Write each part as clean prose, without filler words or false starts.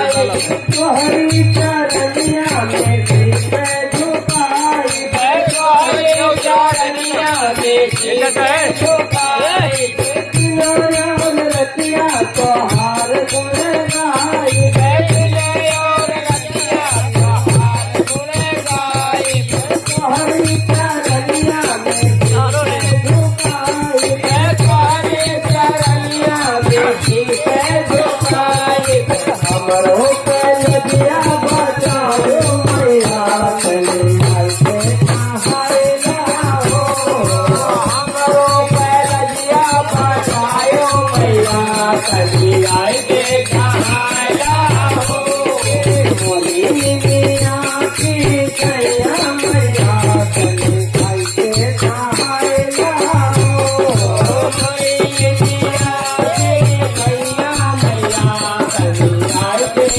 हरी चरनिया में शीश झुकाई चरनिया में शीश झुकाई और रतिया तोहार गुण गाई और रतिया तोहार गुण गाई हरी चरनिया में शीश झुकाई हरी चरनिया में शीश झुकाई हमरो दिया बचाओ मैया चली आई के कहाए लाओ हमरो दिया बचाओ मैया चली आई के कहाए लाओ बोली मिया की कैया मैया चली आई के कहाए लाओ मैया मैया चली आई के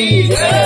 Yeah.